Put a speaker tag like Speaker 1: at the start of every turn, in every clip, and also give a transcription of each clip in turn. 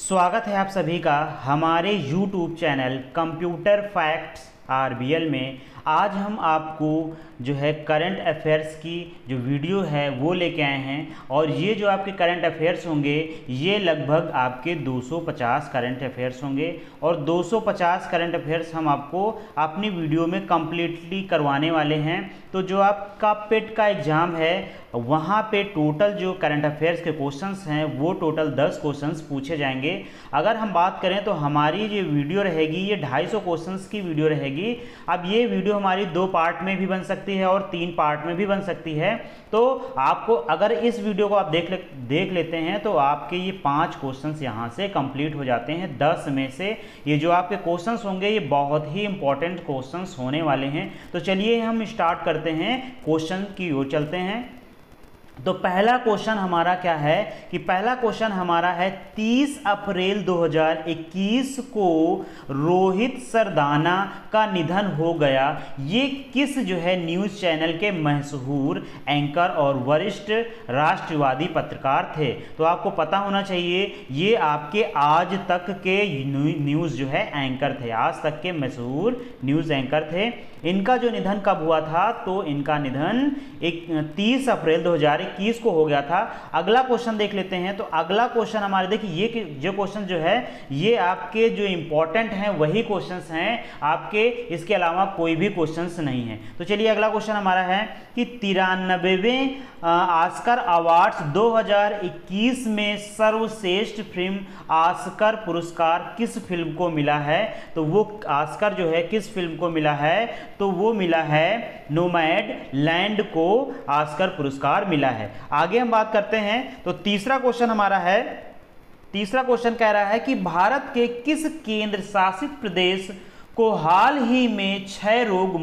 Speaker 1: स्वागत है आप सभी का हमारे YouTube channel computer facts RBL में। आज हम आपको जो है करंट अफेयर्स की जो वीडियो है वो लेके आए हैं और ये जो आपके करंट अफेयर्स होंगे ये लगभग आपके 250 करंट अफेयर्स होंगे और 250 करंट अफेयर्स हम आपको अपनी वीडियो में कम्प्लीटली करवाने वाले हैं। तो जो आपका पेट का एग्ज़ाम है वहाँ पे टोटल जो करंट अफेयर्स के क्वेश्चंस हैं वो टोटल 10 क्वेश्चंस पूछे जाएंगे। अगर हम बात करें तो हमारी जो वीडियो रहेगी ये 250 क्वेश्चंस की वीडियो रहेगी। अब ये वीडियो हमारी 2 पार्ट में भी बन सकती है और 3 पार्ट में भी बन सकती है। तो आपको अगर इस वीडियो को आप देख लेते हैं तो आपके ये 5 क्वेश्चंस यहाँ से कंप्लीट हो जाते हैं। 10 में से ये जो आपके क्वेश्चंस होंगे ये बहुत ही इंपॉर्टेंट क्वेश्चंस होने वाले हैं। तो चलिए हम स्टार्ट करते हैं, क्वेश्चन की ओर चलते हैं। तो पहला क्वेश्चन हमारा क्या है कि पहला क्वेश्चन हमारा है 30 अप्रैल 2021 को रोहित सरदाना का निधन हो गया। ये किस जो है न्यूज़ चैनल के मशहूर एंकर और वरिष्ठ राष्ट्रवादी पत्रकार थे। तो आपको पता होना चाहिए ये आपके आज तक के न्यूज़ जो है एंकर थे, आज तक के मशहूर न्यूज़ एंकर थे। इनका जो निधन कब हुआ था तो इनका निधन 30 अप्रैल 2021 को हो गया था। अगला क्वेश्चन देख लेते हैं। तो अगला क्वेश्चन हमारे देखिए ये जो क्वेश्चन जो है ये आपके जो इंपॉर्टेंट हैं वही क्वेश्चंस हैं, आपके इसके अलावा कोई भी क्वेश्चंस नहीं है। तो चलिए अगला क्वेश्चन हमारा है कि 93वें ऑस्कर अवार्ड्स 2021 में सर्वश्रेष्ठ फिल्म ऑस्कर पुरस्कार किस फिल्म को मिला है। तो वो ऑस्कर जो है किस फिल्म को मिला है तो वो मिला है नोमैड लैंड को ऑस्कर पुरस्कार मिला है। आगे हम बात करते हैं। तो तीसरा क्वेश्चन हमारा है, तीसरा क्वेश्चन कह रहा है कि भारत के किस केंद्र शासित प्रदेश को हाल ही में क्षय रोग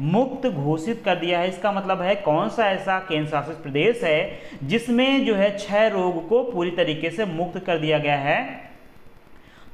Speaker 1: मुक्त घोषित कर दिया है। इसका मतलब है कौन सा ऐसा केंद्र शासित प्रदेश है जिसमें जो है क्षय रोग को पूरी तरीके से मुक्त कर दिया गया है।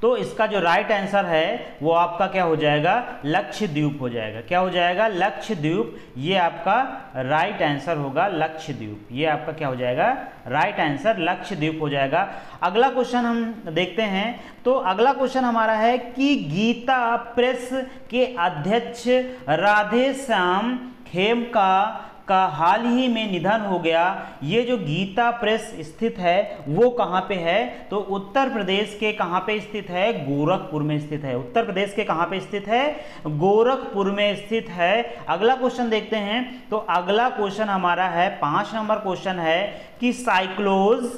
Speaker 1: तो इसका जो राइट आंसर है वो आपका क्या हो जाएगा, लक्षद्वीप हो जाएगा। क्या हो जाएगा, लक्षद्वीप। ये आपका राइट आंसर होगा लक्षद्वीप। ये आपका क्या हो जाएगा, राइट आंसर लक्षद्वीप हो जाएगा। अगला क्वेश्चन हम देखते हैं। तो अगला क्वेश्चन हमारा है कि गीता प्रेस के अध्यक्ष राधे श्याम खेमका का हाल ही में निधन हो गया। ये जो गीता प्रेस स्थित है वो कहाँ पे है तो उत्तर प्रदेश के कहाँ पे स्थित है, गोरखपुर में स्थित है। उत्तर प्रदेश के कहाँ पे स्थित है, गोरखपुर में स्थित है। अगला क्वेश्चन देखते हैं। तो अगला क्वेश्चन हमारा है 5 नंबर क्वेश्चन है कि साइक्लोज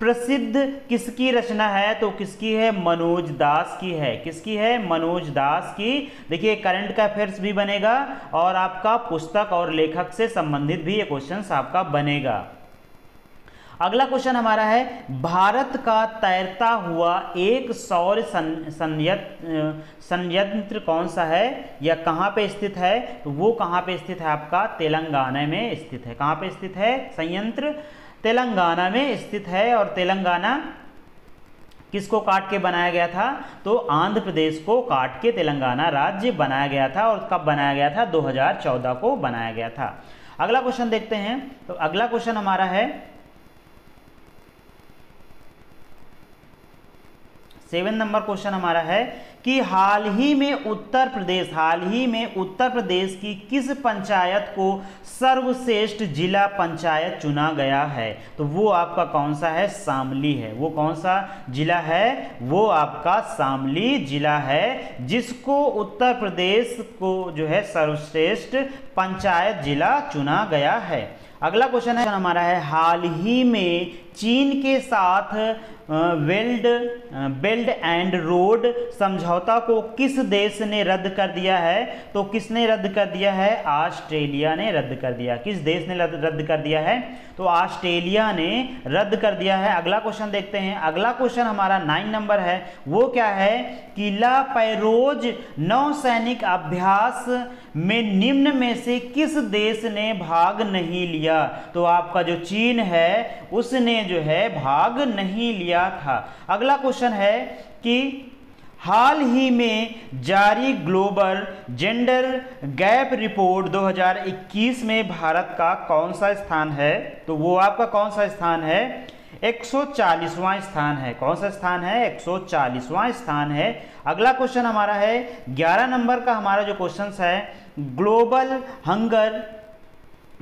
Speaker 1: प्रसिद्ध किसकी रचना है। तो किसकी है, मनोज दास की है। किसकी है, मनोज दास की। देखिए करंट का अफेयर्स भी बनेगा और आपका पुस्तक और लेखक से संबंधित भी ये क्वेश्चन आपका बनेगा। अगला क्वेश्चन हमारा है भारत का तैरता हुआ एक सौर संयंत्र कौन सा है या कहाँ पे स्थित है। तो वो कहाँ पे स्थित है, आपका तेलंगाना में स्थित है। कहाँ पे स्थित है, संयंत्र तेलंगाना में स्थित है। और तेलंगाना किसको काट के बनाया गया था तो आंध्र प्रदेश को काट के तेलंगाना राज्य बनाया गया था। और कब बनाया गया था, 2014 को बनाया गया था। अगला क्वेश्चन देखते हैं। तो अगला क्वेश्चन हमारा है 7 नंबर क्वेश्चन हमारा है कि हाल ही में उत्तर प्रदेश की किस पंचायत को सर्वश्रेष्ठ जिला पंचायत चुना गया है। तो वो आपका कौन सा है, शामली है। वो कौन सा जिला है, वो आपका शामली जिला है, जिसको उत्तर प्रदेश को जो है सर्वश्रेष्ठ पंचायत जिला चुना गया है। अगला क्वेश्चन है हमारा है हाल ही में चीन के साथ बेल्ट एंड रोड समझौता को किस देश ने रद्द कर दिया है। तो किसने रद्द कर दिया है, ऑस्ट्रेलिया ने रद्द कर दिया। किस देश ने रद्द कर दिया है तो ऑस्ट्रेलिया ने रद्द कर दिया है। अगला क्वेश्चन देखते हैं। अगला क्वेश्चन हमारा 9 नंबर है। वो क्या है कि ला पैरोज नौसैनिक अभ्यास में निम्न में से किस देश ने भाग नहीं लिया। तो आपका जो चीन है उसने जो है भाग नहीं लिया था। अगला क्वेश्चन है कि हाल ही में जारी ग्लोबल जेंडर गैप रिपोर्ट 2021 में भारत का कौन सा स्थान है। तो वो आपका कौन सा स्थान है, 140वां स्थान है। कौन सा स्थान है? 140वां स्थान है। अगला क्वेश्चन हमारा है 11 नंबर का हमारा जो क्वेश्चन है,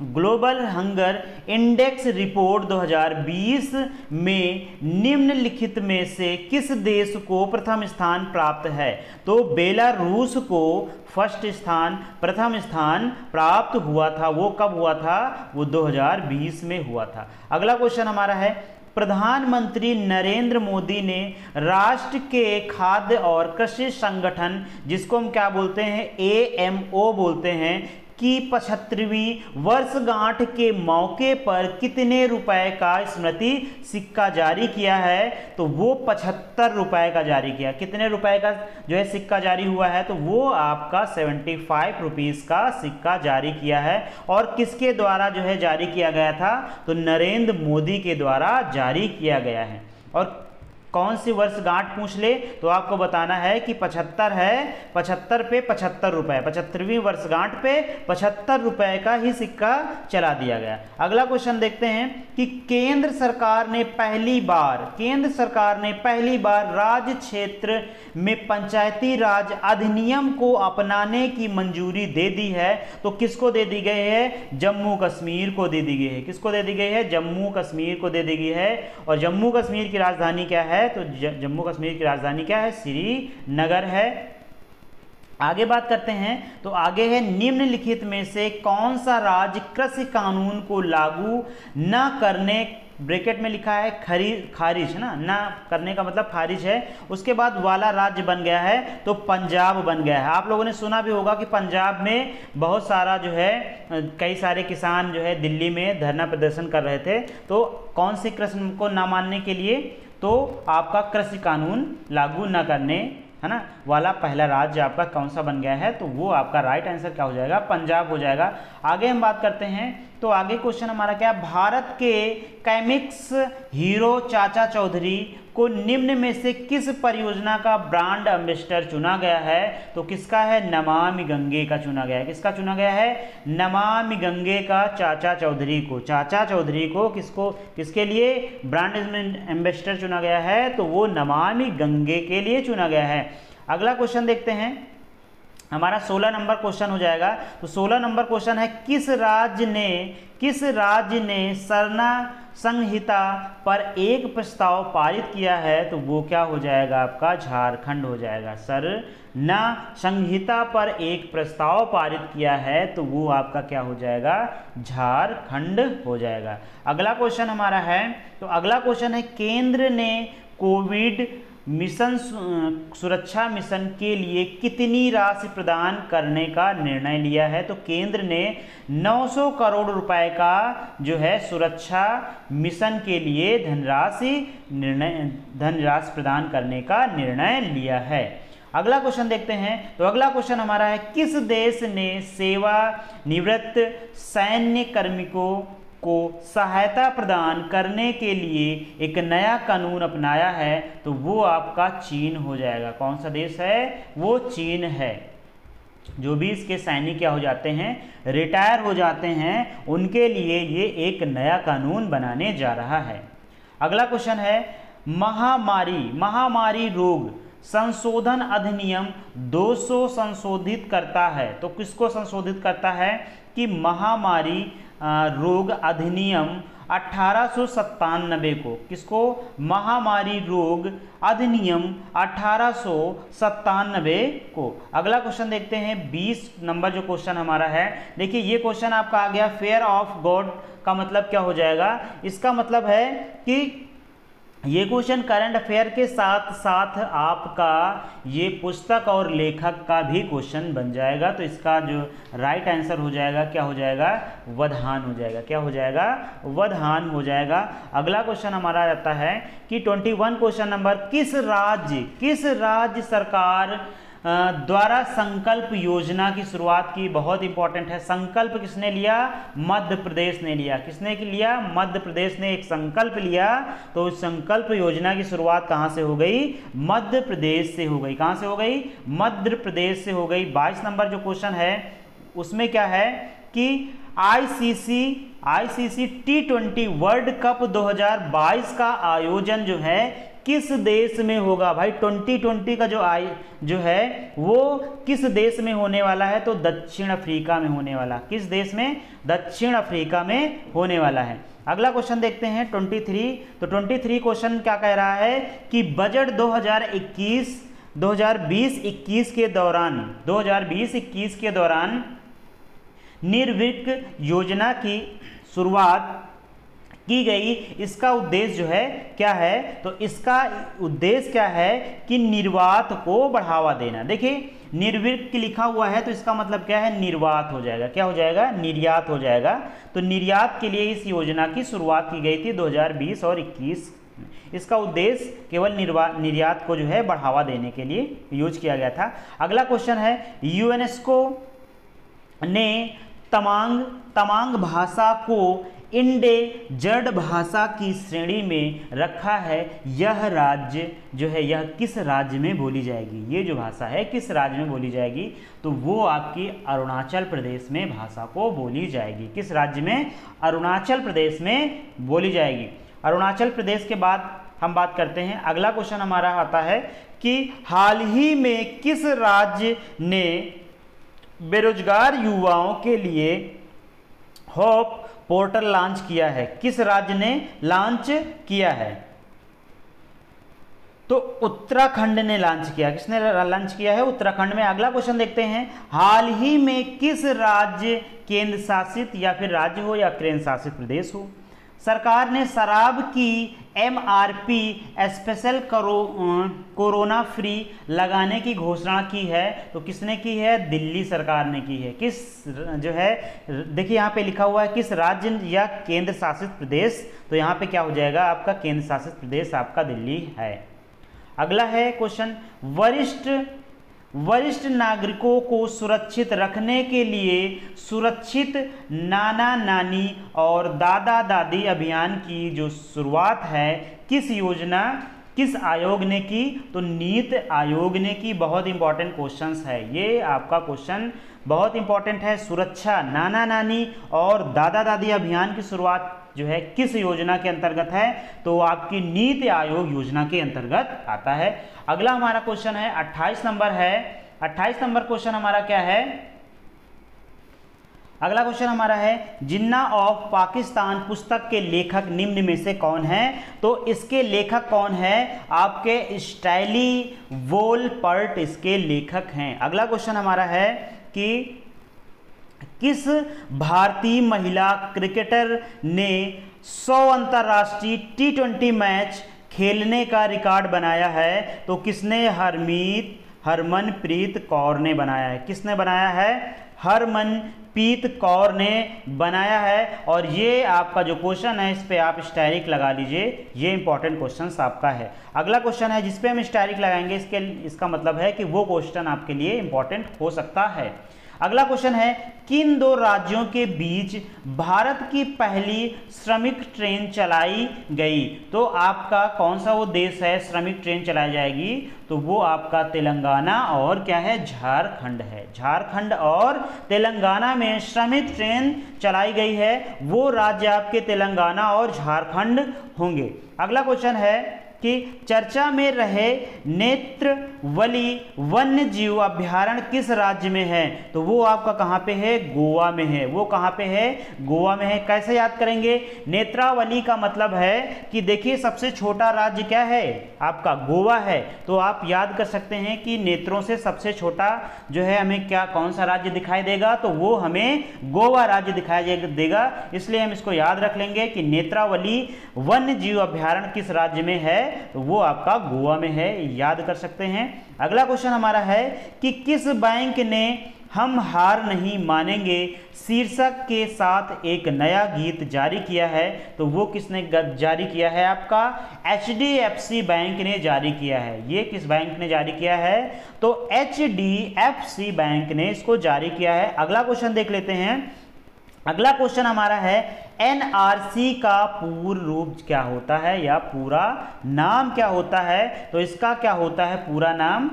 Speaker 1: ग्लोबल हंगर इंडेक्स रिपोर्ट 2020 में निम्नलिखित में से किस देश को प्रथम स्थान प्राप्त है? तो बेलारूस को प्रथम स्थान प्राप्त हुआ था। वो कब हुआ था? वो 2020 में हुआ था। अगला क्वेश्चन हमारा है, प्रधानमंत्री नरेंद्र मोदी ने राष्ट्र के खाद्य और कृषि संगठन, जिसको हम क्या बोलते हैं? AMO बोलते हैं, की 75वीं वर्षगांठ के मौके पर कितने रुपए का स्मृति सिक्का जारी किया है? तो वो 75 रुपए का जारी किया। कितने रुपए का जो है सिक्का जारी हुआ है? तो वो आपका 75 रुपीज़ का सिक्का जारी किया है। और किसके द्वारा जो है जारी किया गया था? तो नरेंद्र मोदी के द्वारा जारी किया गया है। और कौन सी वर्षगांठ पूछ ले तो आपको बताना है कि 75 है, 75 पे 75 रुपए, 75वीं वर्षगांठ पे 75 रुपए का ही सिक्का चला दिया गया। अगला क्वेश्चन देखते हैं कि केंद्र सरकार ने पहली बार राज्य क्षेत्र में पंचायती राज अधिनियम को अपनाने की मंजूरी दे दी है। तो किसको दे दी गई है? जम्मू कश्मीर को दे दी गई है। किसको दे दी गई है? जम्मू कश्मीर को दे दी गई है। और जम्मू कश्मीर की राजधानी क्या है? तो जम्मू कश्मीर की राजधानी क्या है? श्रीनगर है। आगे बात करते हैं तो आगे है, निम्नलिखित में से कौन सा राज्य कृषि कानून को लागू न करने, ब्रैकेट में लिखा है खारिज है ना करने का मतलब खारिज है, उसके बाद वाला राज्य बन गया है? तो पंजाब बन गया है। आप लोगों ने सुना भी होगा कि पंजाब में बहुत सारा जो है कई सारे किसान जो है दिल्ली में धरना प्रदर्शन कर रहे थे। तो कौन सी कृषि को ना मानने के लिए? तो आपका कृषि कानून लागू न करने है ना वाला पहला राज्य आपका कौन सा बन गया है? तो वो आपका राइट आंसर क्या हो जाएगा? पंजाब हो जाएगा। आगे हम बात करते हैं तो आगे क्वेश्चन हमारा क्या? भारत के केमिक्स हीरो चाचा चौधरी को निम्न में से किस परियोजना का ब्रांड एम्बेसडर चुना गया है? तो किसका है? नमामि गंगे का चुना गया है। किसका चुना गया है? नमामि गंगे का चाचा चौधरी को। चाचा चौधरी को किसके लिए ब्रांड एम्बेसडर चुना गया है? तो वो नमामि गंगे के लिए चुना गया है। अगला क्वेश्चन देखते हैं, हमारा 16 नंबर क्वेश्चन हो जाएगा। तो 16 नंबर क्वेश्चन है, किस राज्य ने सरना संहिता पर एक प्रस्ताव पारित किया है? तो वो क्या हो जाएगा आपका? झारखंड हो जाएगा। सरना संहिता पर एक प्रस्ताव पारित किया है तो वो आपका क्या हो जाएगा? झारखंड हो जाएगा। अगला क्वेश्चन हमारा है, तो अगला क्वेश्चन है, केंद्र ने कोविड मिशन सुरक्षा मिशन के लिए कितनी राशि प्रदान करने का निर्णय लिया है? तो केंद्र ने 900 करोड़ रुपए का जो है सुरक्षा मिशन के लिए धनराशि प्रदान करने का निर्णय लिया है। अगला क्वेश्चन देखते हैं तो अगला क्वेश्चन हमारा है, किस देश ने सेवानिवृत्त सैन्य कार्मिकों को सहायता प्रदान करने के लिए एक नया कानून अपनाया है? तो वो आपका चीन हो जाएगा। कौन सा देश है? वो चीन है। जो भी इसके सैनिक क्या हो जाते हैं? रिटायर हो जाते हैं, उनके लिए ये एक नया कानून बनाने जा रहा है। अगला क्वेश्चन है, महामारी रोग संशोधन अधिनियम 200 संशोधित करता है। तो किसको संशोधित करता है? कि महामारी रोग अधिनियम 1897 को। किसको? महामारी रोग अधिनियम 1897 को। अगला क्वेश्चन देखते हैं, 20 नंबर जो क्वेश्चन हमारा है। देखिए ये क्वेश्चन आपका आ गया, फेयर ऑफ गॉड का मतलब क्या हो जाएगा? इसका मतलब है कि ये क्वेश्चन करंट अफेयर के साथ साथ आपका ये पुस्तक और लेखक का भी क्वेश्चन बन जाएगा। तो इसका जो राइट आंसर हो जाएगा क्या हो जाएगा? वधान हो जाएगा। क्या हो जाएगा? वधान हो जाएगा। अगला क्वेश्चन हमारा रहता है कि 21 क्वेश्चन नंबर, किस राज्य सरकार द्वारा संकल्प योजना की शुरुआत की? बहुत इंपॉर्टेंट है। संकल्प किसने लिया? मध्य प्रदेश ने लिया। किसने लिया? मध्य प्रदेश ने एक संकल्प लिया। तो उस संकल्प योजना की शुरुआत कहाँ से हो गई? मध्य प्रदेश से हो गई। कहाँ से हो गई? मध्य प्रदेश से हो गई। 22 नंबर जो क्वेश्चन है उसमें क्या है कि ICC ICC T20 world cup 2022 का आयोजन जो है किस देश में होगा भाई? 2020 का जो है वो किस देश में होने वाला है? तो दक्षिण अफ्रीका में होने वाला। किस देश में? दक्षिण अफ्रीका में होने वाला है। अगला क्वेश्चन देखते हैं 23। तो 23 क्वेश्चन क्या कह रहा है कि बजट 2020-21 के दौरान निर्विक योजना की शुरुआत की गई। इसका उद्देश्य जो है क्या है? तो इसका उद्देश्य क्या है कि निर्यात को बढ़ावा देना। देखिए निर्विक लिखा हुआ है तो इसका मतलब क्या है? निर्यात हो जाएगा। क्या हो जाएगा? निर्यात हो जाएगा। तो निर्यात के लिए इस योजना की शुरुआत की गई थी 2020 और 21। इसका उद्देश्य केवल निर्यात को जो है बढ़ावा देने के लिए यूज किया गया था। अगला क्वेश्चन है यूनेस्को ने तमांग भाषा को इंडोजर्ड भाषा की श्रेणी में रखा है। यह राज्य जो है यह किस राज्य में बोली जाएगी? ये जो भाषा है किस राज्य में बोली जाएगी? तो वो आपकी अरुणाचल प्रदेश में भाषा को बोली जाएगी। किस राज्य में? अरुणाचल प्रदेश में बोली जाएगी। अरुणाचल प्रदेश के बाद हम बात करते हैं। अगला क्वेश्चन हमारा आता है कि हाल ही में किस राज्य ने बेरोजगार युवाओं के लिए होप पोर्टल लॉन्च किया है? किस राज्य ने लॉन्च किया है? तो उत्तराखंड ने लॉन्च किया। किसने लॉन्च किया है? उत्तराखंड में। अगला क्वेश्चन देखते हैं हाल ही में किस राज्य, केंद्र शासित या फिर राज्य हो या केंद्र शासित प्रदेश हो, सरकार ने शराब की MRP स्पेशल कोरोना फ्री लगाने की घोषणा की है? तो किसने की है? दिल्ली सरकार ने की है। किस जो है देखिए यहाँ पे लिखा हुआ है किस राज्य या केंद्र शासित प्रदेश, तो यहाँ पे क्या हो जाएगा आपका? केंद्र शासित प्रदेश आपका दिल्ली है। अगला है क्वेश्चन वरिष्ठ नागरिकों को सुरक्षित रखने के लिए सुरक्षित नाना नानी और दादा दादी अभियान की जो शुरुआत है किस आयोग ने की? तो नीति आयोग ने की। बहुत इंपॉर्टेंट क्वेश्चंस है ये, आपका क्वेश्चन बहुत इंपॉर्टेंट है। सुरक्षा नाना नानी और दादा दादी अभियान की शुरुआत जो है किस योजना के अंतर्गत है? तो आपकी नीति आयोग योजना के अंतर्गत आता है। अगला हमारा क्वेश्चन है 28 नंबर है। 28 नंबर क्वेश्चन हमारा क्या है? अगला क्वेश्चन हमारा है जिन्ना ऑफ पाकिस्तान पुस्तक के लेखक निम्न में से कौन है? तो इसके लेखक कौन है? आपके स्टाइली वोलपर्ट इसके लेखक हैं। अगला क्वेश्चन हमारा है कि किस भारतीय महिला क्रिकेटर ने 100 अंतर्राष्ट्रीय T20 मैच खेलने का रिकॉर्ड बनाया है? तो किसने? हरमनप्रीत कौर ने बनाया है। किसने बनाया है? हरमनप्रीत कौर ने बनाया है। और ये आपका जो क्वेश्चन है इस पे आप स्टाइरिक लगा लीजिए, ये इंपॉर्टेंट क्वेश्चन आपका है। अगला क्वेश्चन है जिस पे हम स्टाइरिक लगाएंगे इसका मतलब है कि वो क्वेश्चन आपके लिए इंपॉर्टेंट हो सकता है। अगला क्वेश्चन है किन दो राज्यों के बीच भारत की पहली श्रमिक ट्रेन चलाई गई? तो आपका कौन सा वो देश है श्रमिक ट्रेन चलाई जाएगी? तो वो आपका तेलंगाना और क्या है? झारखंड है। झारखंड और तेलंगाना में श्रमिक ट्रेन चलाई गई है। वो राज्य आपके तेलंगाना और झारखंड होंगे। अगला क्वेश्चन है कि चर्चा में रहे नेत्रवली वन्य जीव अभ्यारण्य किस राज्य में है? तो वो आपका कहाँ पे है? गोवा में है। वो कहाँ पे है? गोवा में है। कैसे याद करेंगे? नेत्रावली का मतलब है कि देखिए सबसे छोटा राज्य क्या है? आपका गोवा है। तो आप याद कर सकते हैं कि नेत्रों से सबसे छोटा जो है हमें क्या कौन सा राज्य दिखाई देगा? तो वो हमें गोवा राज्य दिखाई देगा। इसलिए हम इसको याद रख लेंगे कि नेत्रावली वन्य जीव अभ्यारण्य किस राज्य में है? तो वो आपका गोवा में है, याद कर सकते हैं। अगला क्वेश्चन हमारा है कि किस बैंक ने हम हार नहीं मानेंगे शीर्षक के साथ एक नया गीत जारी किया है? तो वो किसने जारी किया है? आपका HDFC बैंक ने जारी किया है। ये किस बैंक ने जारी किया है? तो HDFC बैंक ने इसको जारी किया है। अगला क्वेश्चन देख लेते हैं। अगला क्वेश्चन हमारा है NRC का पूर्ण रूप क्या होता है या पूरा नाम क्या होता है? तो इसका क्या होता है पूरा नाम?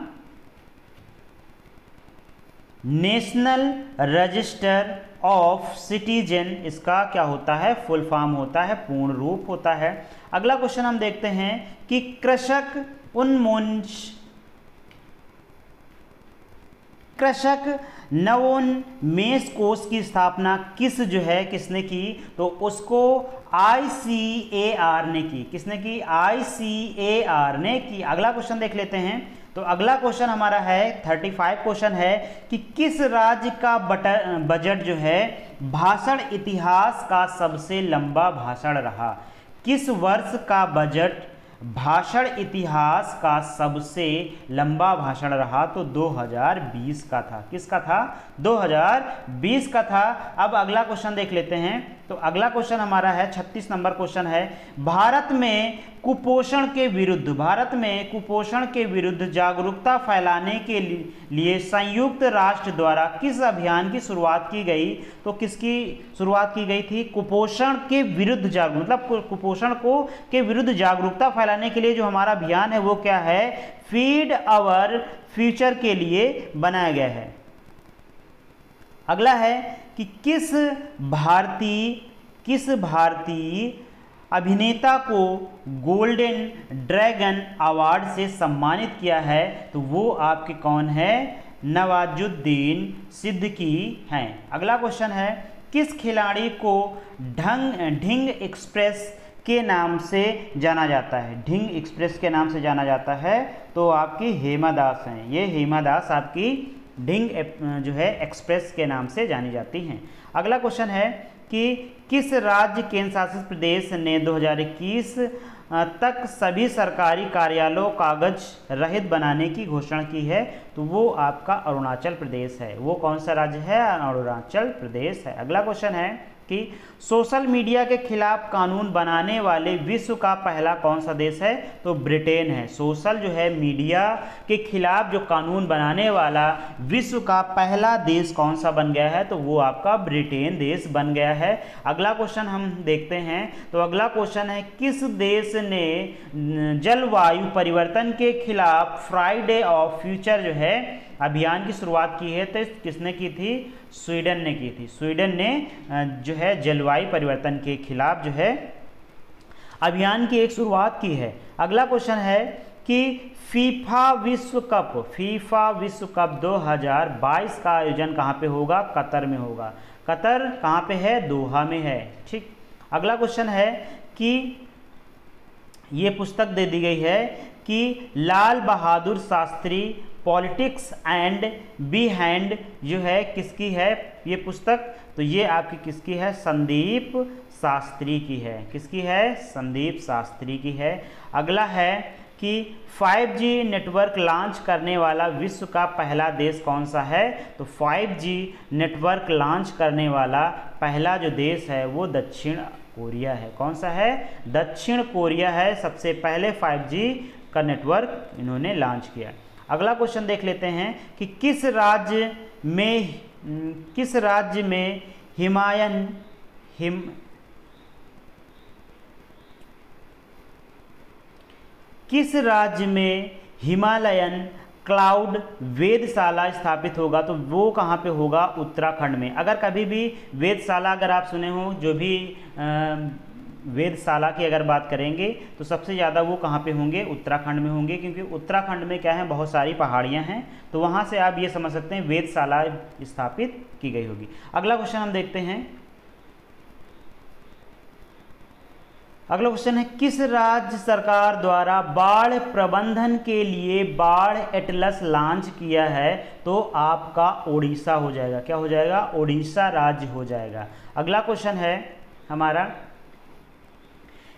Speaker 1: नेशनल रजिस्टर ऑफ सिटीजन, इसका क्या होता है, फुल फॉर्म होता है, पूर्ण रूप होता है। अगला क्वेश्चन हम देखते हैं कि कृषक नवोन्मेष कोष की स्थापना किसने की, तो उसको ICAR ने की। किसने की, ICAR ने की। अगला क्वेश्चन देख लेते हैं। तो अगला क्वेश्चन हमारा है 35 क्वेश्चन है कि किस राज्य का बजट जो है भाषण इतिहास का सबसे लंबा भाषण रहा। किस वर्ष का बजट भाषण इतिहास का सबसे लंबा भाषण रहा, तो 2020 का था। किसका था, 2020 का था। अब अगला क्वेश्चन देख लेते हैं। तो अगला क्वेश्चन हमारा है 36 नंबर क्वेश्चन है, भारत में कुपोषण के विरुद्ध जागरूकता फैलाने के लिए संयुक्त राष्ट्र द्वारा किस अभियान की शुरुआत की गई। तो किसकी शुरुआत की गई थी, कुपोषण के विरुद्ध मतलब कुपोषण के विरुद्ध जागरूकता फैलाने के लिए जो हमारा अभियान है वो क्या है, फीड अवर फ्यूचर के लिए बनाया गया है। अगला है कि किस भारतीय अभिनेता को गोल्डन ड्रैगन अवार्ड से सम्मानित किया है, तो वो आपके कौन है, नवाजुद्दीन सिद्दीकी हैं। अगला क्वेश्चन है, किस खिलाड़ी को ढिंग एक्सप्रेस के नाम से जाना जाता है। ढिंग एक्सप्रेस के नाम से जाना जाता है, तो आपकी हेमा दास हैं। ये हेमा दास आपकी ढिंग जो है एक्सप्रेस के नाम से जानी जाती हैं। अगला क्वेश्चन है कि किस राज्य केंद्र शासित प्रदेश ने 2021 तक सभी सरकारी कार्यालयों कागज रहित बनाने की घोषणा की है, तो वो आपका अरुणाचल प्रदेश है। वो कौन सा राज्य है, अरुणाचल प्रदेश है। अगला क्वेश्चन है कि सोशल मीडिया के खिलाफ कानून बनाने वाले विश्व का पहला कौन सा देश है, तो ब्रिटेन है। सोशल जो है मीडिया के खिलाफ जो कानून बनाने वाला विश्व का पहला देश कौन सा बन गया है, तो वो आपका ब्रिटेन देश बन गया है। अगला क्वेश्चन हम देखते हैं। तो अगला क्वेश्चन है, किस देश ने जलवायु परिवर्तन के खिलाफ फ्राइडे ऑफ फ्यूचर जो है अभियान की शुरुआत की है, तो किसने की थी, स्वीडन ने की थी। स्वीडन ने जो है जलवायु परिवर्तन के खिलाफ जो है अभियान की एक शुरुआत की है। अगला क्वेश्चन है कि फीफा विश्व कप 2022 का आयोजन कहाँ पे होगा, कतर में होगा। कतर कहाँ पे है, दोहा में है। ठीक। अगला क्वेश्चन है कि ये पुस्तक दे दी गई है कि Lal Bahadur Shastri politics and behind जो है किसकी है ये पुस्तक, तो ये आपकी किसकी है, संदीप शास्त्री की है। किसकी है, संदीप शास्त्री की है। अगला है कि 5G नेटवर्क लॉन्च करने वाला विश्व का पहला देश कौन सा है, तो 5G नेटवर्क लॉन्च करने वाला पहला जो देश है वो दक्षिण कोरिया है। कौन सा है, दक्षिण कोरिया है। सबसे पहले 5G का नेटवर्क इन्होंने लॉन्च किया। अगला क्वेश्चन देख लेते हैं कि किस राज्य में हिमालयन क्लाउड वेधशाला स्थापित होगा, तो वो कहाँ पे होगा, उत्तराखंड में। अगर कभी भी वेधशाला अगर आप सुने हो, जो भी वेधशाला की अगर बात करेंगे तो सबसे ज़्यादा वो कहाँ पे होंगे, उत्तराखंड में होंगे, क्योंकि उत्तराखंड में क्या है, बहुत सारी पहाड़ियाँ हैं, तो वहाँ से आप ये समझ सकते हैं वेधशाला स्थापित की गई होगी। अगला क्वेश्चन हम देखते हैं। अगला क्वेश्चन है, किस राज्य सरकार द्वारा बाढ़ प्रबंधन के लिए बाढ़ एटलस लॉन्च किया है, तो आपका ओडिशा हो जाएगा। क्या हो जाएगा, ओडिशा राज्य हो जाएगा। अगला क्वेश्चन है हमारा,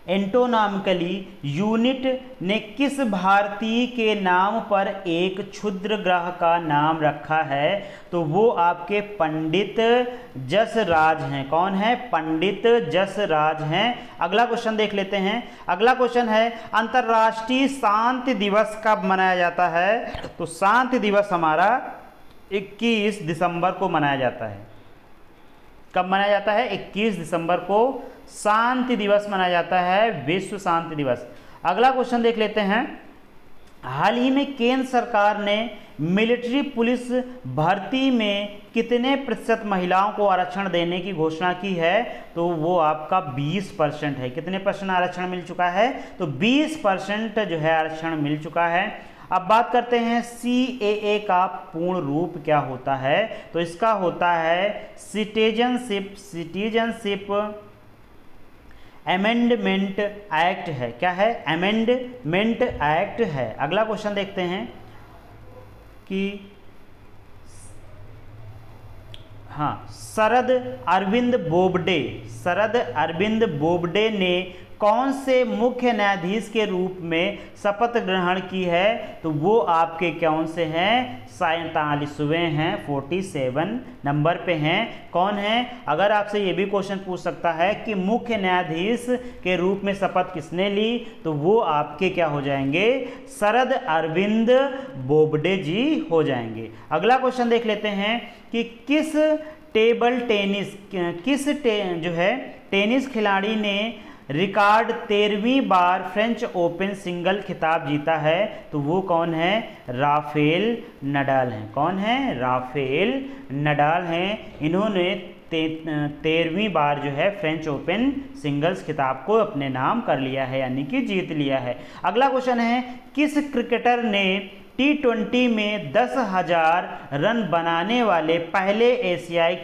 Speaker 1: एंटोनॉमिकली यूनिट ने किस भारतीय के नाम पर एक क्षुद्र ग्रह का नाम रखा है, तो वो आपके पंडित जसराज हैं। कौन है, पंडित जसराज हैं। अगला क्वेश्चन देख लेते हैं। अगला क्वेश्चन है, अंतर्राष्ट्रीय शांति दिवस कब मनाया जाता है, तो शांति दिवस हमारा 21 दिसंबर को मनाया जाता है। कब मनाया जाता है, 21 दिसंबर को शांति दिवस मनाया जाता है, विश्व शांति दिवस। अगला क्वेश्चन देख लेते हैं हाल ही में केंद्र सरकार ने मिलिट्री पुलिस भर्ती में कितने प्रतिशत महिलाओं को आरक्षण देने की घोषणा की है? तो वो आपका 20% है। कितने परसेंट आरक्षण मिल चुका है? तो 20% जो है आरक्षण मिल चुका है। अब बात करते हैं CAA का पूर्ण रूप क्या होता है? तो इसका होता है सिटीजनशिप अमेंडमेंट एक्ट है। क्या है? अमेंडमेंट एक्ट है। अगला क्वेश्चन देखते हैं कि शरद अरविंद बोबडे ने कौन से मुख्य न्यायाधीश के रूप में शपथ ग्रहण की है? तो वो आपके कौन से हैं? 47वें हैं, 47 नंबर पे हैं। कौन है? अगर आपसे ये भी क्वेश्चन पूछ सकता है कि मुख्य न्यायाधीश के रूप में शपथ किसने ली, तो वो आपके क्या हो जाएंगे? शरद अरविंद बोबडे जी हो जाएंगे। अगला क्वेश्चन देख लेते हैं कि किस टेनिस खिलाड़ी ने रिकॉर्ड 13वीं बार फ्रेंच ओपन सिंगल खिताब जीता है? तो वो कौन है? राफेल नडाल हैं। कौन है? राफेल नडाल हैं। इन्होंने 13वीं बार जो है फ्रेंच ओपन सिंगल्स खिताब को अपने नाम कर लिया है, यानी कि जीत लिया है। अगला क्वेश्चन है किस क्रिकेटर ने T20 में 10,000 रन बनाने वाले पहले एशियाई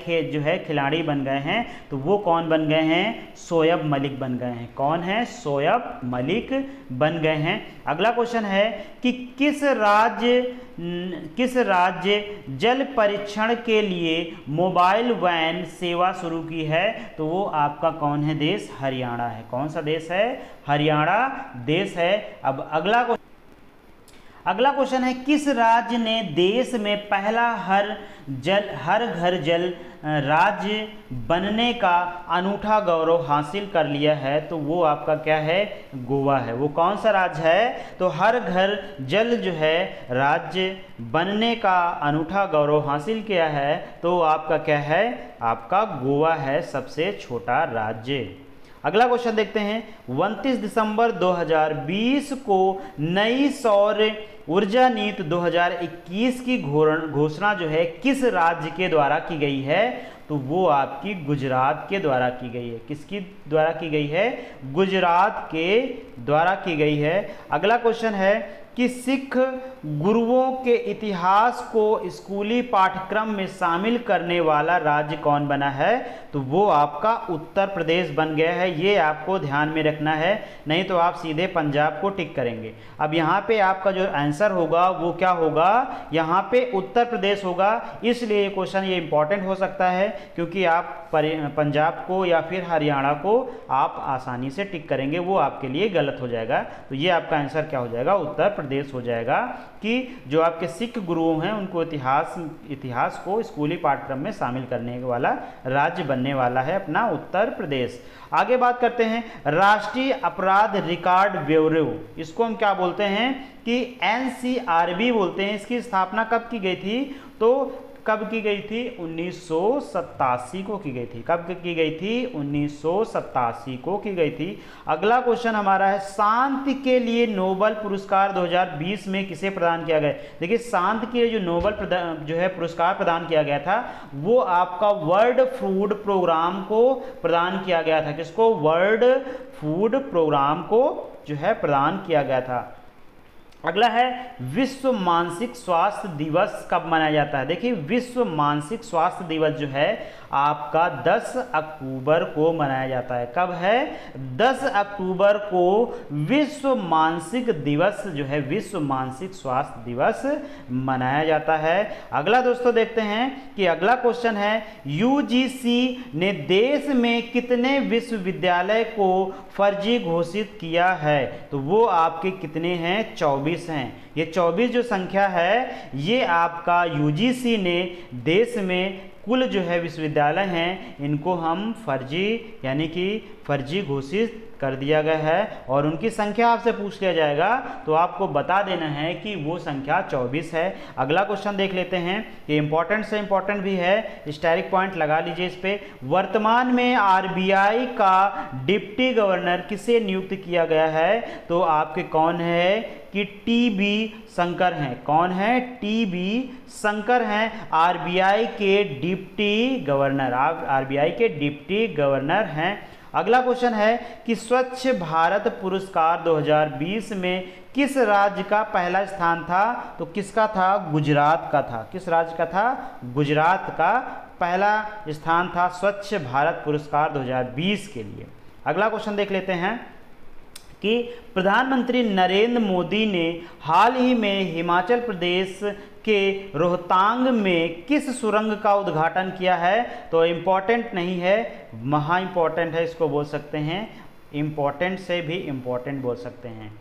Speaker 1: खिलाड़ी बन गए हैं? तो वो कौन बन गए हैं? शोएब मलिक बन गए हैं। कौन है? शोएब मलिक बन गए हैं। अगला क्वेश्चन है कि किस राज्य जल परीक्षण के लिए मोबाइल वैन सेवा शुरू की है? तो वो आपका कौन है देश? हरियाणा है। कौन सा देश है? हरियाणा देश है। अब अगला क्वेश्चन है किस राज्य ने देश में पहला हर घर जल राज्य बनने का अनूठा गौरव हासिल कर लिया है? तो वो आपका क्या है? गोवा है। वो कौन सा राज्य है? तो हर घर जल जो है राज्य बनने का अनूठा गौरव हासिल किया है, तो आपका क्या है? आपका गोवा है, सबसे छोटा राज्य। अगला क्वेश्चन देखते हैं 29 दिसंबर 2020 को नई सौर ऊर्जा नीति 2021 की घोषणा जो है किस राज्य के द्वारा की गई है? तो वो आपकी गुजरात के द्वारा की गई है। किसकी द्वारा की गई है? गुजरात के द्वारा की गई है। अगला क्वेश्चन है कि सिख गुरुओं के इतिहास को स्कूली पाठ्यक्रम में शामिल करने वाला राज्य कौन बना है? तो वो आपका उत्तर प्रदेश बन गया है। ये आपको ध्यान में रखना है, नहीं तो आप सीधे पंजाब को टिक करेंगे। अब यहाँ पे आपका जो आंसर होगा वो क्या होगा? यहाँ पे उत्तर प्रदेश होगा। इसलिए ये क्वेश्चन ये इंपॉर्टेंट हो सकता है, क्योंकि आप पंजाब को या फिर हरियाणा को आप आसानी से टिक करेंगे, वो आपके लिए गलत हो जाएगा। तो ये आपका आंसर क्या हो जाएगा? उत्तर प्रदेश हो जाएगा, कि जो आपके सिख गुरुओं हैं उनको इतिहास को स्कूली पाठ्यक्रम में शामिल करने वाला राज्य बनने वाला है अपना उत्तर प्रदेश। आगे बात करते हैं राष्ट्रीय अपराध रिकॉर्ड ब्यूरो। इसको हम क्या बोलते हैं? कि NCRB बोलते हैं। इसकी स्थापना कब की गई थी? तो कब की गई थी? 1987 को की गई थी। कब की गई थी? 1987 को की गई थी। अगला क्वेश्चन हमारा है शांति के लिए नोबेल पुरस्कार 2020 में किसे प्रदान किया गया? देखिए शांति के लिए जो नोबेल पुरस्कार प्रदान किया गया था वो आपका वर्ल्ड फूड प्रोग्राम को प्रदान किया गया था। किसको? वर्ल्ड फूड प्रोग्राम को जो है प्रदान किया गया था। अगला है विश्व मानसिक स्वास्थ्य दिवस कब मनाया जाता है? देखिए विश्व मानसिक स्वास्थ्य दिवस जो है आपका 10 अक्टूबर को मनाया जाता है। कब है? 10 अक्टूबर को विश्व मानसिक दिवस जो है विश्व मानसिक स्वास्थ्य दिवस मनाया जाता है। अगला दोस्तों देखते हैं कि अगला क्वेश्चन है UGC ने देश में कितने विश्वविद्यालय को फर्जी घोषित किया है? तो वो आपके कितने हैं? 24 हैं। ये 24 जो संख्या है ये आपका UGC ने देश में कुल जो है विश्वविद्यालय हैं इनको हम फर्जी यानी कि फर्जी घोषित कर दिया गया है, और उनकी संख्या आपसे पूछ लिया जाएगा तो आपको बता देना है कि वो संख्या 24 है। अगला क्वेश्चन देख लेते हैं, ये इंपॉर्टेंट से इंपॉर्टेंट भी है, स्टारिक पॉइंट लगा लीजिए इस पे। वर्तमान में RBI का डिप्टी गवर्नर किसे नियुक्त किया गया है? तो आपके कौन है कि टी.बी. शंकर हैं। कौन है? टी.बी. शंकर हैं, आरबीआई के डिप्टी गवर्नर। आरबीआई के डिप्टी गवर्नर हैं। अगला क्वेश्चन है कि स्वच्छ भारत पुरस्कार 2020 में किस राज्य का पहला स्थान था? तो किसका था? गुजरात का था। किस राज्य का था? गुजरात का पहला स्थान था स्वच्छ भारत पुरस्कार 2020 के लिए। अगला क्वेश्चन देख लेते हैं कि प्रधानमंत्री नरेंद्र मोदी ने हाल ही में हिमाचल प्रदेश के रोहतांग में किस सुरंग का उद्घाटन किया है? तो इम्पॉर्टेंट नहीं है, महा इम्पॉर्टेंट है, इसको बोल सकते हैं इम्पॉर्टेंट से भी इम्पॉर्टेंट बोल सकते हैं।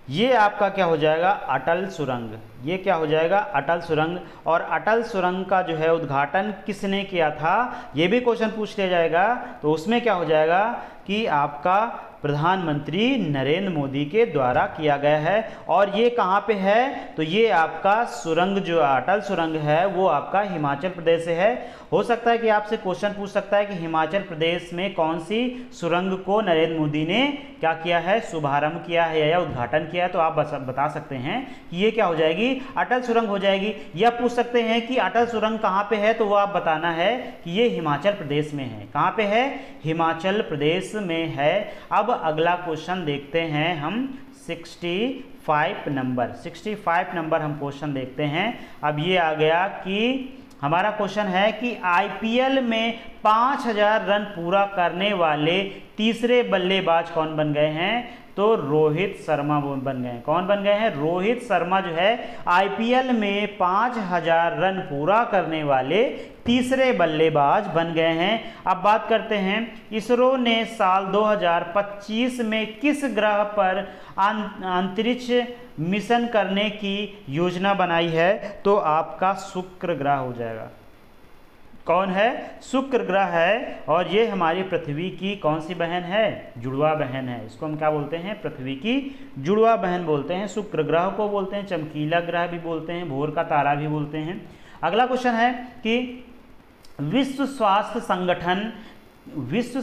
Speaker 1: ये आपका क्या हो जाएगा? अटल सुरंग। ये क्या हो जाएगा? अटल सुरंग। और अटल सुरंग का जो है उद्घाटन किसने किया था, ये भी क्वेश्चन पूछ लिया जाएगा। तो उसमें क्या हो जाएगा कि आपका प्रधानमंत्री नरेंद्र मोदी के द्वारा किया गया है। और ये कहाँ पे है? तो ये आपका सुरंग जो अटल सुरंग है वो आपका हिमाचल प्रदेश से है। हो सकता है कि आपसे क्वेश्चन पूछ सकता है कि हिमाचल प्रदेश में कौन सी सुरंग को नरेंद्र मोदी ने क्या किया है? शुभारंभ किया है या उद्घाटन किया है। तो आप बता सकते हैं कि ये क्या हो जाएगी? अटल सुरंग हो जाएगी। या पूछ सकते हैं कि अटल सुरंग कहाँ पे है, तो वो आप बताना है कि ये हिमाचल प्रदेश में है। कहाँ पे है? हिमाचल प्रदेश में है। अब अगला क्वेश्चन देखते हैं हम 65 नंबर हम क्वेश्चन देखते हैं। अब ये आ गया कि हमारा क्वेश्चन है कि आईपीएल में 5000 रन पूरा करने वाले तीसरे बल्लेबाज कौन बन गए हैं? तो रोहित शर्मा बन गए हैं। कौन बन गए हैं? रोहित शर्मा जो है आईपीएल में 5000 रन पूरा करने वाले तीसरे बल्लेबाज बन गए हैं। अब बात करते हैं इसरो ने साल 2025 में किस ग्रह पर अंतरिक्ष मिशन करने की योजना बनाई है? तो आपका शुक्र ग्रह हो जाएगा। कौन है? शुक्र ग्रह है। और ये हमारी पृथ्वी की कौन सी बहन है? जुड़वा बहन है। इसको हम क्या बोलते हैं? पृथ्वी की जुड़वा बहन बोलते हैं। शुक्र ग्रह को बोलते हैं चमकीला ग्रह भी बोलते हैं, भोर का तारा भी बोलते हैं। अगला क्वेश्चन है कि विश्व स्वास्थ्य संगठन विश्व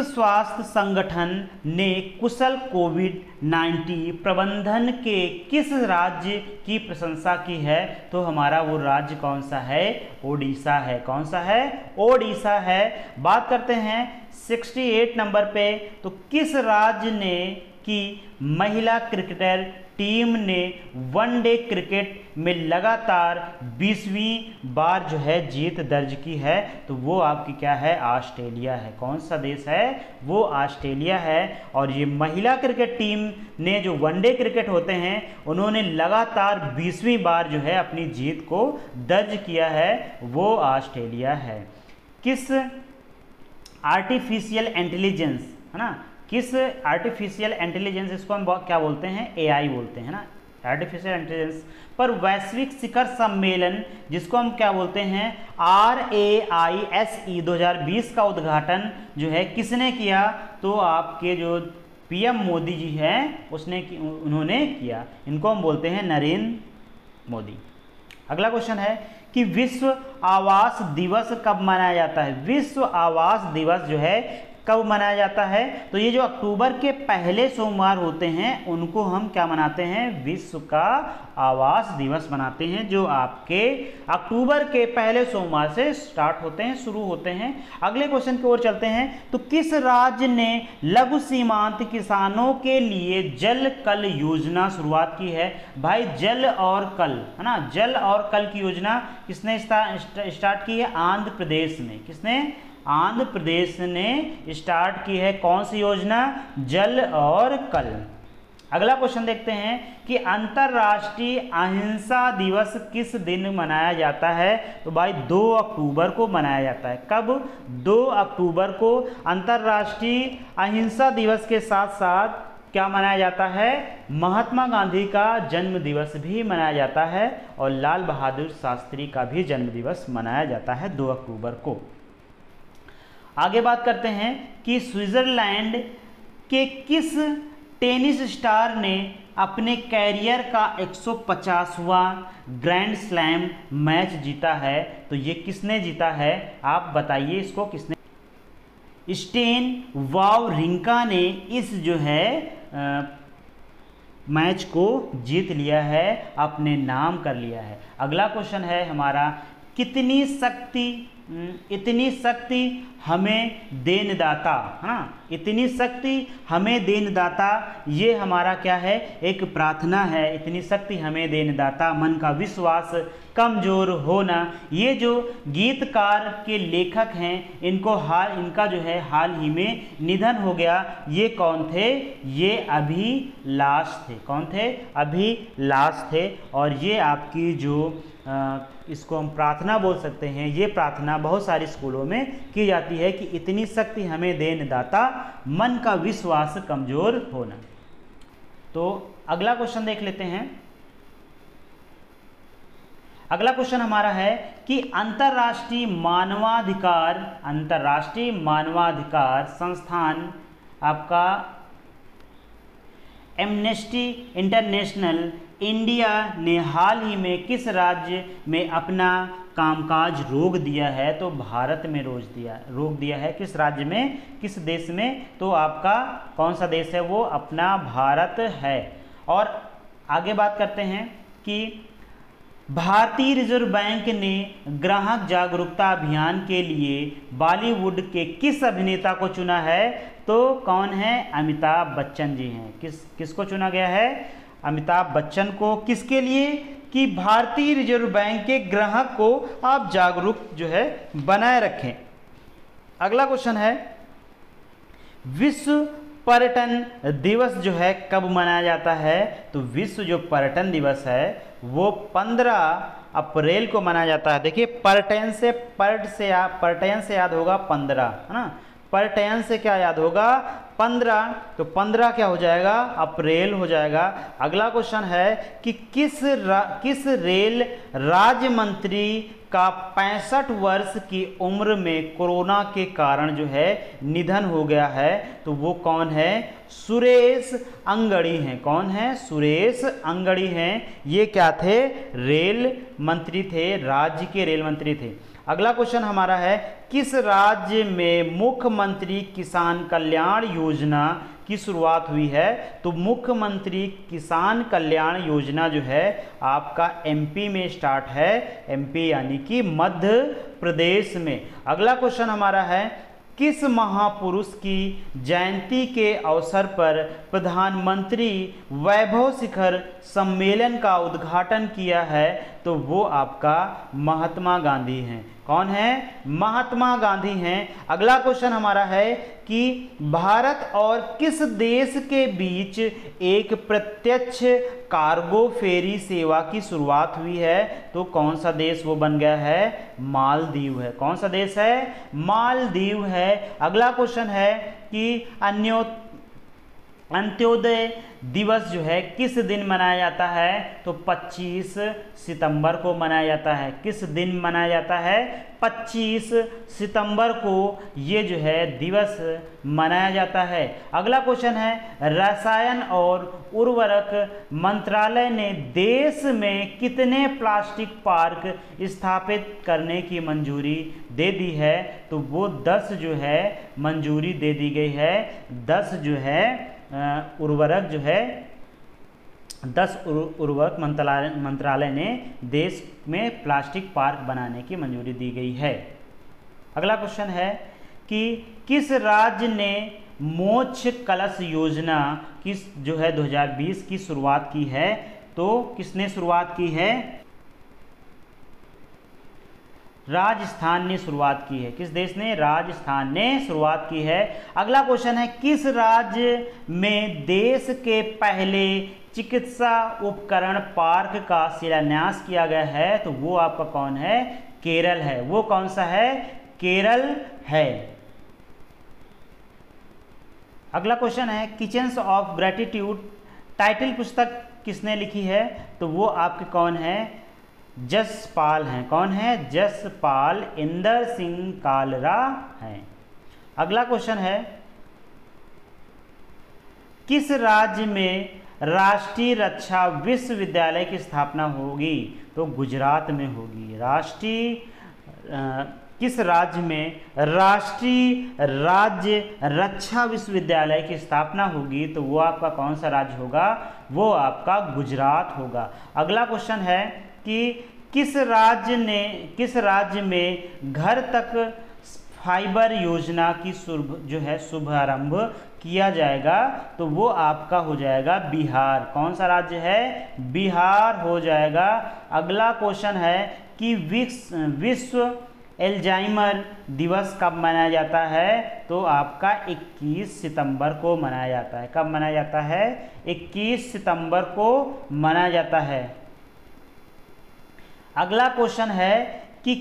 Speaker 1: स्वास्थ्य संगठन ने कुशल कोविड-19 प्रबंधन के किस राज्य की प्रशंसा की है? तो हमारा वो राज्य कौन सा है? ओडिशा है। कौन सा है? ओडिशा है। बात करते हैं 68 नंबर पे, तो किस राज्य ने की महिला क्रिकेटर टीम ने वनडे क्रिकेट में लगातार 20वीं बार जो है जीत दर्ज की है? तो वो आपकी क्या है? ऑस्ट्रेलिया है। कौन सा देश है? वो ऑस्ट्रेलिया है। और ये महिला क्रिकेट टीम ने जो वनडे क्रिकेट होते हैं उन्होंने लगातार 20वीं बार जो है अपनी जीत को दर्ज किया है, वो ऑस्ट्रेलिया है। किस आर्टिफिशियल इंटेलिजेंस, है ना, किस आर्टिफिशियल इंटेलिजेंस, इसको हम क्या बोलते हैं? एआई बोलते हैं ना, आर्टिफिशियल इंटेलिजेंस पर वैश्विक शिखर सम्मेलन जिसको हम क्या बोलते हैं? RAISE 2020 का उद्घाटन जो है किसने किया? तो आपके जो पीएम मोदी जी हैं उन्होंने किया। इनको हम बोलते हैं नरेंद्र मोदी। अगला क्वेश्चन है कि विश्व आवास दिवस कब मनाया जाता है? विश्व आवास दिवस जो है कब मनाया जाता है? तो ये जो अक्टूबर के पहले सोमवार होते हैं उनको हम क्या मनाते हैं? विश्व का आवास दिवस मनाते हैं, जो आपके अक्टूबर के पहले सोमवार से स्टार्ट होते हैं, शुरू होते हैं। अगले क्वेश्चन की ओर चलते हैं। तो किस राज्य ने लघु सीमांत किसानों के लिए जल कल योजना शुरुआत की है? भाई जल और कल, है ना, जल और कल की योजना किसने स्टार्ट की है? आंध्र प्रदेश में। किसने? आंध्र प्रदेश ने स्टार्ट की है। कौन सी योजना? जल और कल। अगला क्वेश्चन देखते हैं कि अंतर्राष्ट्रीय अहिंसा दिवस किस दिन मनाया जाता है? तो भाई 2 अक्टूबर को मनाया जाता है। कब? 2 अक्टूबर को अंतर्राष्ट्रीय अहिंसा दिवस के साथ साथ क्या मनाया जाता है? महात्मा गांधी का जन्म दिवस भी मनाया जाता है और लाल बहादुर शास्त्री का भी जन्म दिवस मनाया जाता है 2 अक्टूबर को। आगे बात करते हैं कि स्विट्जरलैंड के किस टेनिस स्टार ने अपने कैरियर का 150वां ग्रैंड स्लैम मैच जीता है? तो ये किसने जीता है? आप बताइए इसको, किसने? स्टेन वावरिंका ने इस जो है मैच को जीत लिया है, अपने नाम कर लिया है। अगला क्वेश्चन है हमारा, कितनी शक्ति इतनी शक्ति हमें देनदाता, है ना, इतनी शक्ति हमें देनदाता, ये हमारा क्या है, एक प्रार्थना है। इतनी शक्ति हमें देनदाता, मन का विश्वास कमजोर होना। ये जो गीतकार के लेखक हैं, इनका जो है हाल ही में निधन हो गया। ये कौन थे? ये अभिलाष थे। कौन थे? अभिलाष थे। और ये आपकी जो इसको हम प्रार्थना बोल सकते हैं, ये प्रार्थना बहुत सारे स्कूलों में की जाती है कि इतनी शक्ति हमें देनदाता, मन का विश्वास कमजोर होना। तो अगला क्वेश्चन देख लेते हैं। अगला क्वेश्चन हमारा है कि अंतर्राष्ट्रीय मानवाधिकार संस्थान आपका एम्नेस्टी इंटरनेशनल इंडिया ने हाल ही में किस राज्य में अपना कामकाज रोक दिया है? तो भारत में रोक दिया है। किस राज्य में, किस देश में? तो आपका कौन सा देश है वो? अपना भारत है। और आगे बात करते हैं कि भारतीय रिजर्व बैंक ने ग्राहक जागरूकता अभियान के लिए बॉलीवुड के किस अभिनेता को चुना है? तो कौन है? अमिताभ बच्चन जी हैं। किसको चुना गया है? अमिताभ बच्चन को। किसके लिए? कि भारतीय रिजर्व बैंक के ग्राहक को आप जागरूक जो है बनाए रखें। अगला क्वेश्चन है, विश्व पर्यटन दिवस जो है कब मनाया जाता है? तो विश्व जो पर्यटन दिवस है वो 15 अप्रैल को मनाया जाता है। देखिए, पर्यटन से याद होगा 15, है ना। पर्यटन से क्या याद होगा? 15। तो 15 क्या हो जाएगा? अप्रैल हो जाएगा। अगला क्वेश्चन है कि किस रेल राज्य मंत्री का 65 वर्ष की उम्र में कोरोना के कारण जो है निधन हो गया है? तो वो कौन है? सुरेश अंगड़ी हैं। कौन है? सुरेश अंगड़ी हैं। ये क्या थे? रेल मंत्री थे, राज्य के रेल मंत्री थे। अगला क्वेश्चन हमारा है, किस राज्य में मुख्यमंत्री किसान कल्याण योजना की शुरुआत हुई है? तो मुख्यमंत्री किसान कल्याण योजना जो है आपका एमपी में स्टार्ट है। एमपी यानी कि मध्य प्रदेश में। अगला क्वेश्चन हमारा है, किस महापुरुष की जयंती के अवसर पर प्रधानमंत्री वैभव शिखर सम्मेलन का उद्घाटन किया है? तो वो आपका महात्मा गांधी हैं। कौन है? महात्मा गांधी हैं। अगला क्वेश्चन हमारा है कि भारत और किस देश के बीच एक प्रत्यक्ष कार्गो फेरी सेवा की शुरुआत हुई है? तो कौन सा देश वो बन गया है? मालदीव है। कौन सा देश है? मालदीव है। अगला क्वेश्चन है कि अंत्योदय दिवस जो है किस दिन मनाया जाता है? तो 25 सितंबर को मनाया जाता है। किस दिन मनाया जाता है? 25 सितंबर को ये जो है दिवस मनाया जाता है। अगला क्वेश्चन है, रसायन और उर्वरक मंत्रालय ने देश में कितने प्लास्टिक पार्क स्थापित करने की मंजूरी दे दी है? तो वो 10 जो है मंजूरी दे दी गई है। 10 जो है उर्वरक जो है 10 उर्वरक मंत्रालय ने देश में प्लास्टिक पार्क बनाने की मंजूरी दी गई है। अगला क्वेश्चन है कि किस राज्य ने मोक्ष कलश योजना जो है 2020 की शुरुआत की है? तो किसने शुरुआत की है? राजस्थान ने शुरुआत की है। किस देश ने? राजस्थान ने शुरुआत की है। अगला क्वेश्चन है, किस राज्य में देश के पहले चिकित्सा उपकरण पार्क का शिलान्यास किया गया है? तो वो आपका कौन है? केरल है। वो कौन सा है? केरल है। अगला क्वेश्चन है, किचन्स ऑफ ग्रेटिट्यूड टाइटल पुस्तक किसने लिखी है? तो वो आपके कौन है? जसपाल हैं। कौन है? जसपाल इंदर सिंह कालरा हैं। अगला क्वेश्चन है, किस राज्य में राष्ट्रीय रक्षा विश्वविद्यालय की स्थापना होगी? तो गुजरात में होगी। राष्ट्रीय किस राज्य में राष्ट्रीय राज्य रक्षा विश्वविद्यालय की स्थापना होगी? तो वो आपका कौन सा राज्य होगा? वो आपका गुजरात होगा। अगला क्वेश्चन है कि किस राज्य में घर तक फाइबर योजना की शुभारंभ किया जाएगा? तो वो आपका हो जाएगा बिहार। कौन सा राज्य है? बिहार हो जाएगा। अगला क्वेश्चन है कि विश्व एल्जाइमर दिवस कब मनाया जाता है? तो आपका 21 सितंबर को मनाया जाता है। कब मनाया जाता है? 21 सितंबर को मनाया जाता है। अगला क्वेश्चन है कि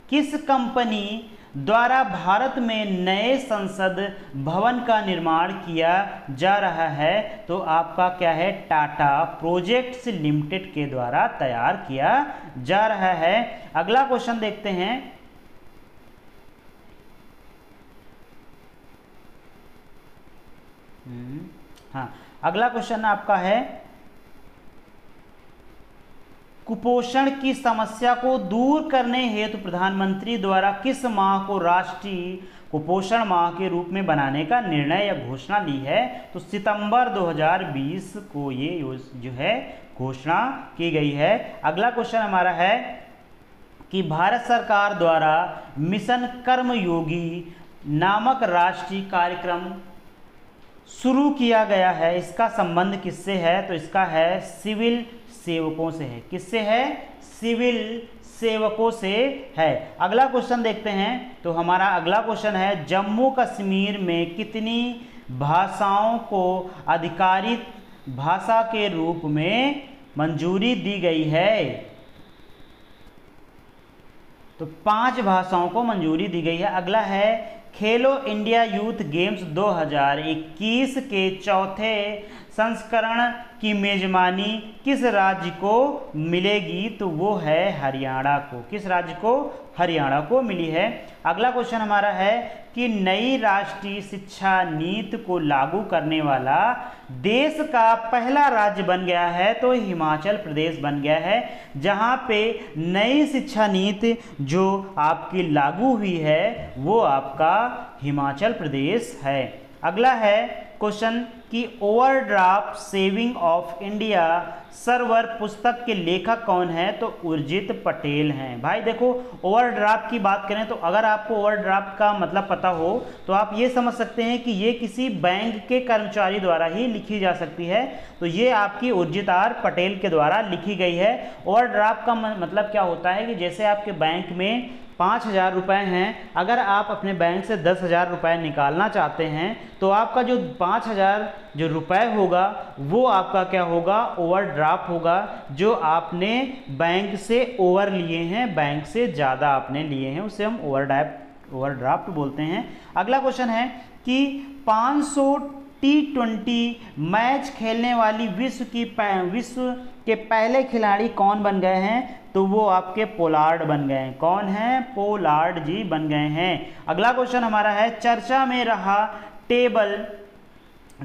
Speaker 1: किस कंपनी द्वारा भारत में नए संसद भवन का निर्माण किया जा रहा है? तो आपका क्या है? टाटा प्रोजेक्ट्स लिमिटेड के द्वारा तैयार किया जा रहा है। अगला क्वेश्चन देखते हैं। हाँ, अगला क्वेश्चन आपका है कुपोषण की समस्या को दूर करने हेतु प्रधानमंत्री द्वारा किस माह को राष्ट्रीय कुपोषण माह के रूप में बनाने का निर्णय या घोषणा ली है? तो सितंबर 2020 को ये जो है घोषणा की गई है। अगला क्वेश्चन हमारा है कि भारत सरकार द्वारा मिशन कर्मयोगी नामक राष्ट्रीय कार्यक्रम शुरू किया गया है, इसका संबंध किससे है? तो इसका है सिविल सेवकों से है। किससे है? सिविल सेवकों से है। अगला क्वेश्चन देखते हैं। तो हमारा अगला क्वेश्चन है जम्मू कश्मीर में कितनी भाषाओं को आधिकारिक भाषा के रूप में मंजूरी दी गई है? तो 5 भाषाओं को मंजूरी दी गई है। अगला है खेलो इंडिया यूथ गेम्स 2021 के चौथे संस्करण की मेजबानी किस राज्य को मिलेगी? तो वो है हरियाणा को। किस राज्य को? हरियाणा को मिली है। अगला क्वेश्चन हमारा है कि नई राष्ट्रीय शिक्षा नीति को लागू करने वाला देश का पहला राज्य बन गया है? तो हिमाचल प्रदेश बन गया है, जहां पे नई शिक्षा नीति जो आपकी लागू हुई है वो आपका हिमाचल प्रदेश है। अगला है क्वेश्चन कि overdraft saving of India server पुस्तक के लेखक कौन है? तो उर्जित पटेल हैं। भाई देखो, ओवरड्राफ्ट की बात करें तो अगर आपको ओवरड्राफ्ट का मतलब पता हो तो आप ये समझ सकते हैं कि ये किसी बैंक के कर्मचारी द्वारा ही लिखी जा सकती है। तो ये आपकी उर्जित आर पटेल के द्वारा लिखी गई है। ओवरड्राफ्ट का मतलब क्या होता है कि जैसे आपके बैंक में 5,000 रुपये हैं, अगर आप अपने बैंक से 10,000 रुपये निकालना चाहते हैं तो आपका जो 5,000 जो रुपये होगा वो आपका क्या होगा? ओवरड्राफ्ट होगा। जो आपने बैंक से ओवर लिए हैं, बैंक से ज़्यादा आपने लिए हैं, उसे हम ओवरड्राफ्ट बोलते हैं। अगला क्वेश्चन है कि 500 T20 मैच खेलने वाली विश्व के पहले खिलाड़ी कौन बन गए हैं? तो वो आपके पोलार्ड बन गए हैं। कौन है? पोलार्ड जी बन गए हैं। अगला क्वेश्चन हमारा है चर्चा में रहा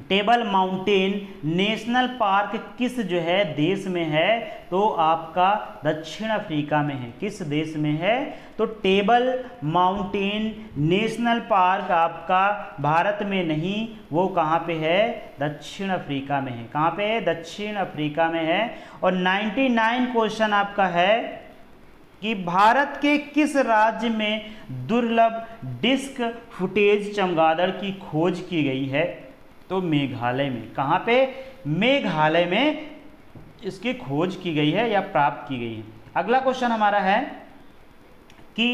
Speaker 1: टेबल माउंटेन नेशनल पार्क किस जो है देश में है? तो आपका दक्षिण अफ्रीका में है। किस देश में है? तो टेबल माउंटेन नेशनल पार्क आपका भारत में नहीं, वो कहाँ पे है? दक्षिण अफ्रीका में है। कहाँ पे है? दक्षिण अफ्रीका में है। और 99 क्वेश्चन आपका है कि भारत के किस राज्य में दुर्लभ डिस्क फुटेज चमगादड़ की खोज की गई है? तो मेघालय में। कहाँ पे? मेघालय में इसकी खोज की गई है या प्राप्त की गई है। अगला क्वेश्चन हमारा है कि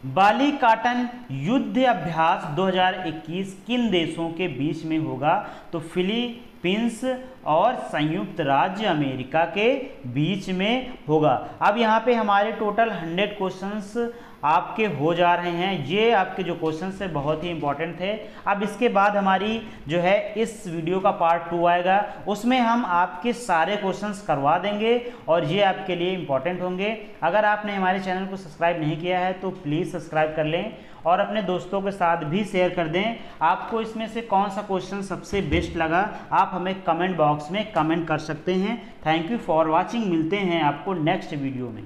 Speaker 1: बाली काटन युद्ध अभ्यास 2021 किन देशों के बीच में होगा? तो फिलीपींस और संयुक्त राज्य अमेरिका के बीच में होगा। अब यहाँ पे हमारे टोटल 100 क्वेश्चंस आपके हो जा रहे हैं। ये आपके जो क्वेश्चंस है बहुत ही इंपॉर्टेंट थे। अब इसके बाद हमारी जो है इस वीडियो का पार्ट 2 आएगा, उसमें हम आपके सारे क्वेश्चंस करवा देंगे और ये आपके लिए इंपॉर्टेंट होंगे। अगर आपने हमारे चैनल को सब्सक्राइब नहीं किया है तो प्लीज़ सब्सक्राइब कर लें और अपने दोस्तों के साथ भी शेयर कर दें। आपको इसमें से कौन सा क्वेश्चन सबसे बेस्ट लगा आप हमें कमेंट बॉक्स में कमेंट कर सकते हैं। Thank you for watching. मिलते हैं आपको नेक्स्ट वीडियो में।